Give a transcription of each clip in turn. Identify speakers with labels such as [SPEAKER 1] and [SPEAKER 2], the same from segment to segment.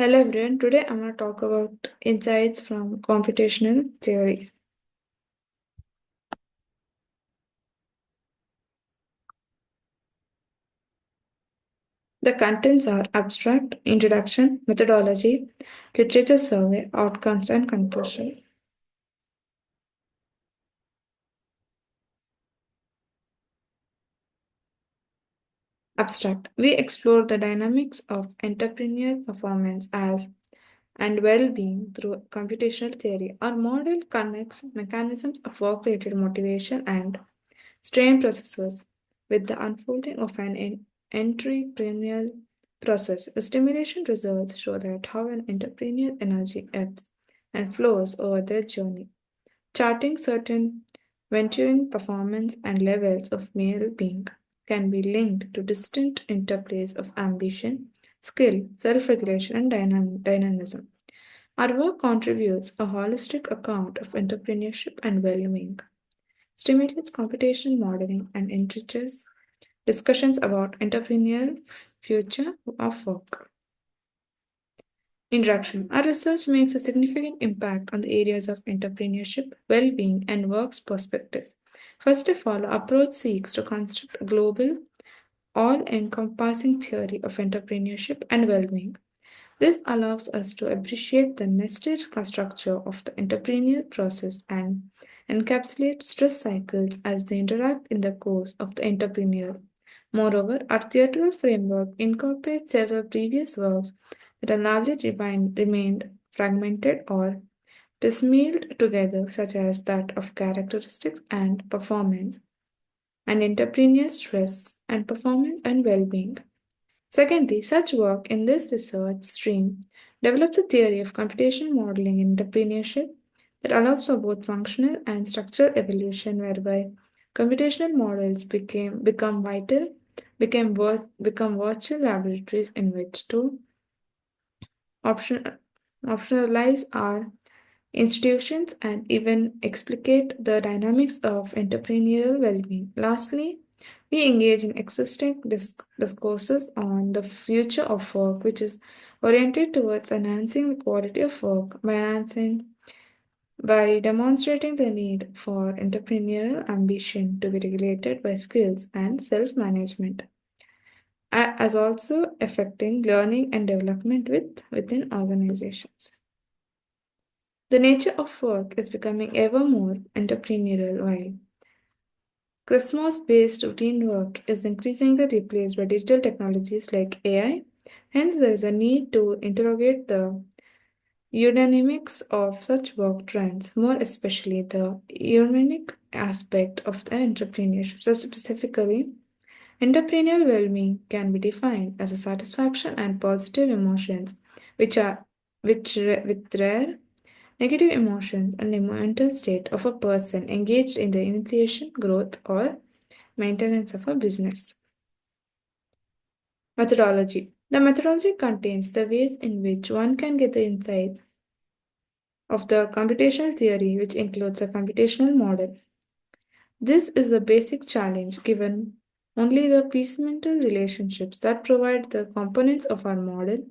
[SPEAKER 1] Hello everyone, today I'm going to talk about insights from computational theory. The contents are abstract, introduction, methodology, literature survey, outcomes, and conclusion. Abstract. We explore the dynamics of entrepreneurial performance as and well-being through computational theory. Our model connects mechanisms of work-related motivation and strain processes with the unfolding of an entrepreneurial process. Stimulation results show that how an entrepreneurial energy ebbs and flows over their journey, charting certain venturing performance and levels of well-being can be linked to distinct interplays of ambition, skill, self-regulation, and dynamism. Our work contributes a holistic account of entrepreneurship and well-being, stimulates computational modeling, and enriches discussions about entrepreneurial future of work. Introduction. Our research makes a significant impact on the areas of entrepreneurship, well-being, and work's perspectives. First of all, our approach seeks to construct a global, all-encompassing theory of entrepreneurship and well-being. This allows us to appreciate the nested structure of the entrepreneurial process and encapsulate stress cycles as they interact in the course of the entrepreneur. Moreover, our theoretical framework incorporates several previous works that are largely remained fragmented or piecemealed together, such as that of characteristics and performance, and entrepreneur stress and performance and well-being. Secondly, such work in this research stream develops a theory of computational modeling in entrepreneurship that allows for both functional and structural evolution, whereby computational models become virtual laboratories in which to option, optionalize our institutions and even explicate the dynamics of entrepreneurial well-being. Lastly, we engage in existing discourses on the future of work, which is oriented towards enhancing the quality of work by demonstrating the need for entrepreneurial ambition to be regulated by skills and self-management, as also affecting learning and development within organizations. The nature of work is becoming ever more entrepreneurial, while Christmas based routine work is increasingly replaced by digital technologies like AI. Hence, there is a need to interrogate the eudaimonics of such work trends, more especially the eumenic aspect of the entrepreneurship. So, specifically, entrepreneurial well being can be defined as a satisfaction and positive emotions, with rare negative emotions and the mental state of a person engaged in the initiation, growth, or maintenance of a business. Methodology. The methodology contains the ways in which one can get the insights of the computational theory, which includes a computational model. This is a basic challenge given only the piecemeal relationships that provide the components of our model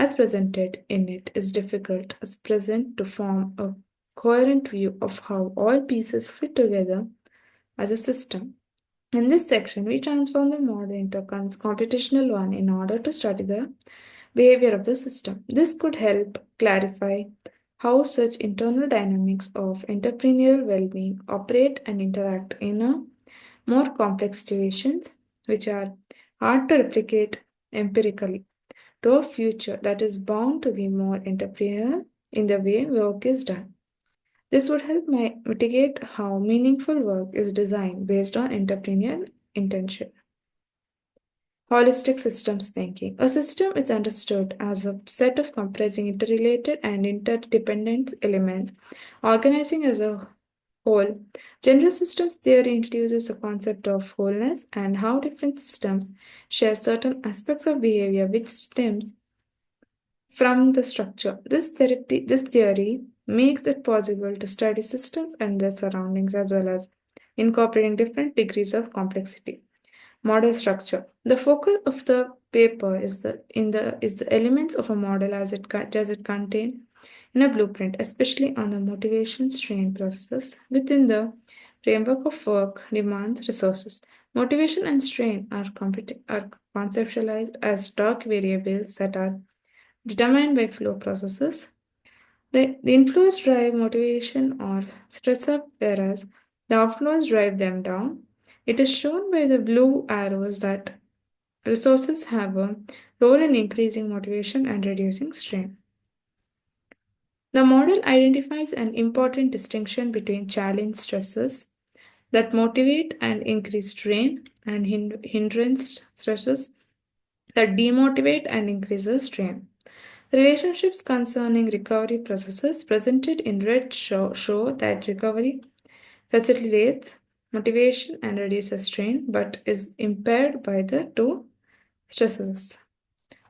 [SPEAKER 1] as presented in it is difficult as present to form a coherent view of how all pieces fit together as a system. In this section, we transform the model into a computational one in order to study the behavior of the system. This could help clarify how such internal dynamics of entrepreneurial well-being operate and interact in a more complex situations, which are hard to replicate empirically, to a future that is bound to be more entrepreneurial in the way work is done. This would help mitigate how meaningful work is designed based on entrepreneurial intention. Holistic systems thinking. A system is understood as a set of comprising interrelated and interdependent elements, organizing as a whole. General systems theory introduces the concept of wholeness and how different systems share certain aspects of behavior which stems from the structure. This theory makes it possible to study systems and their surroundings as well as incorporating different degrees of complexity. Model structure. The focus of the paper is the elements of a model as it contained in a blueprint, especially on the motivation strain processes within the framework of work demands resources. Motivation and strain are conceptualized as torque variables that are determined by flow processes. The inflows drive motivation or stress up, whereas the outflows drive them down. It is shown by the blue arrows that resources have a role in increasing motivation and reducing strain. The model identifies an important distinction between challenge stresses that motivate and increase strain and hindrance stresses that demotivate and increases strain. Relationships concerning recovery processes presented in red show that recovery facilitates motivation and reduces strain but is impaired by the two stresses.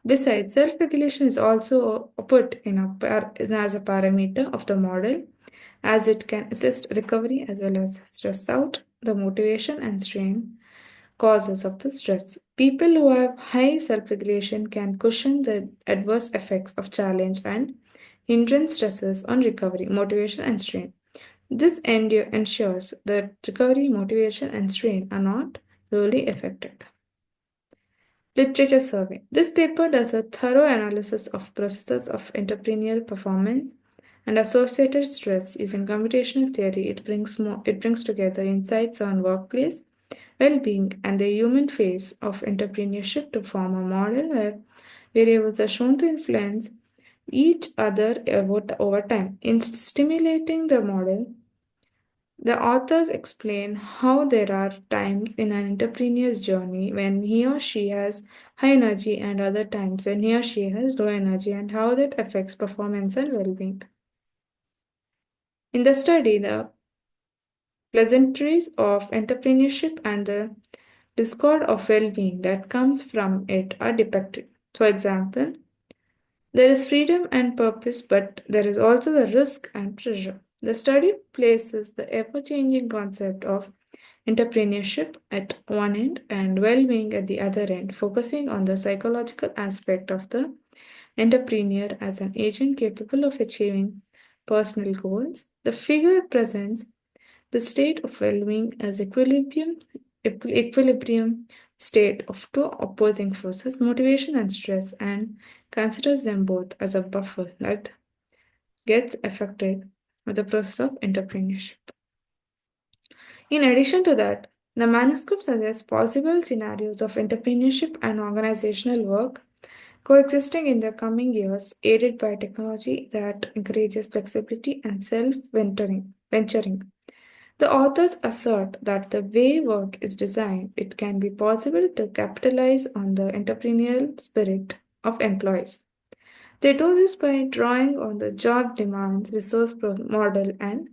[SPEAKER 1] Besides, self regulation is also put as a parameter of the model as it can assist recovery as well as stress out the motivation and strain causes of the stress. People who have high self regulation can cushion the adverse effects of challenge and hindrance stresses on recovery, motivation, and strain. This ensures that recovery, motivation, and strain are not really affected. Literature survey. This paper does a thorough analysis of processes of entrepreneurial performance and associated stress using computational theory. It brings together insights on workplace well-being and the human phase of entrepreneurship to form a model where variables are shown to influence each other over time. In stimulating the model, the authors explain how there are times in an entrepreneur's journey when he or she has high energy and other times when he or she has low energy and how that affects performance and well-being. In the study, the pleasantries of entrepreneurship and the discord of well-being that comes from it are depicted. For example, there is freedom and purpose, but there is also the risk and pressure. The study places the ever changing concept of entrepreneurship at one end and well being at the other end, focusing on the psychological aspect of the entrepreneur as an agent capable of achieving personal goals. The figure presents the state of well being as equilibrium state of two opposing forces, motivation and stress, and considers them both as a buffer that gets affected with the process of entrepreneurship. In addition to that, the manuscript suggests possible scenarios of entrepreneurship and organizational work coexisting in the coming years, aided by technology that encourages flexibility and self venturing. The authors assert that the way work is designed, it can be possible to capitalize on the entrepreneurial spirit of employees. They do this by drawing on the job demands model and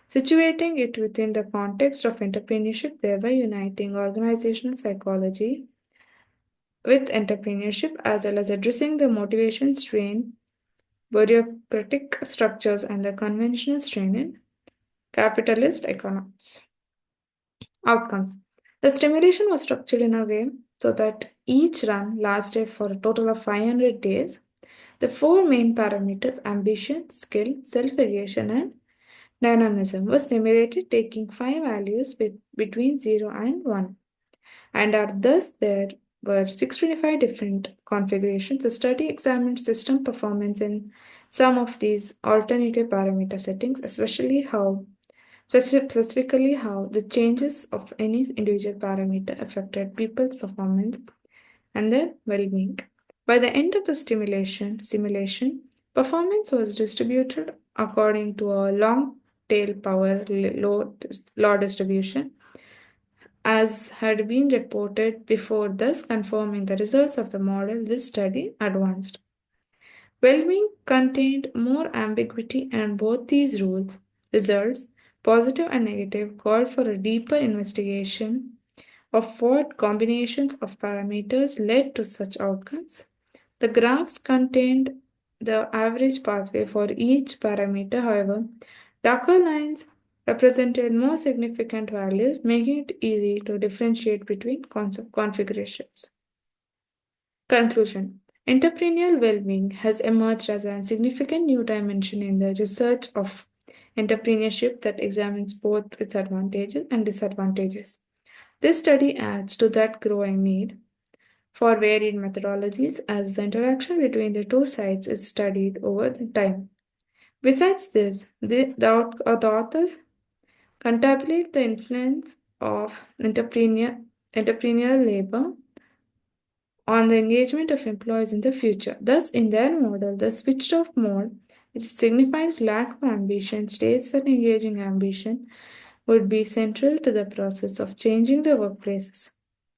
[SPEAKER 1] situating it within the context of entrepreneurship, thereby uniting organizational psychology with entrepreneurship as well as addressing the motivation strain, bureaucratic structures, and the conventional strain in capitalist economies. Outcomes. The stimulation was structured in a way so that each run lasted for a total of 500 days. The four main parameters ambition, skill, self regulation, and dynamism was stimulated, taking five values between 0 and 1. And at thus, there were 625 different configurations. The study examined system performance in some of these alternative parameter settings, specifically how the changes of any individual parameter affected people's performance and their well-being. By the end of the simulation, performance was distributed according to a long tail law distribution as had been reported before, thus confirming the results of the model this study advanced. Well-being contained more ambiguity, and both these results, positive and negative, called for a deeper investigation of what combinations of parameters led to such outcomes. The graphs contained the average pathway for each parameter, however, darker lines represented more significant values, making it easy to differentiate between configurations. Conclusion. Entrepreneurial well being has emerged as a significant new dimension in the research of entrepreneurship that examines both its advantages and disadvantages. This study adds to that growing need for varied methodologies as the interaction between the two sides is studied over the time. Besides this, the authors contemplate the influence of entrepreneurial labor on the engagement of employees in the future. Thus, in their model, the switched off mode, which signifies lack of ambition, states that engaging ambition would be central to the process of changing the workplaces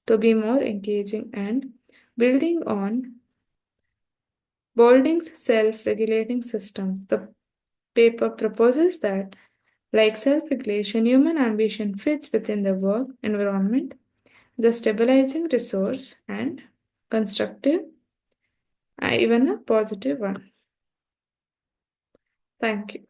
[SPEAKER 1] to be more engaging and building on Boulding's self regulating systems. The paper proposes that, like self regulation, human ambition fits within the work environment, the stabilizing resource, and constructive, even a positive one. Thank you.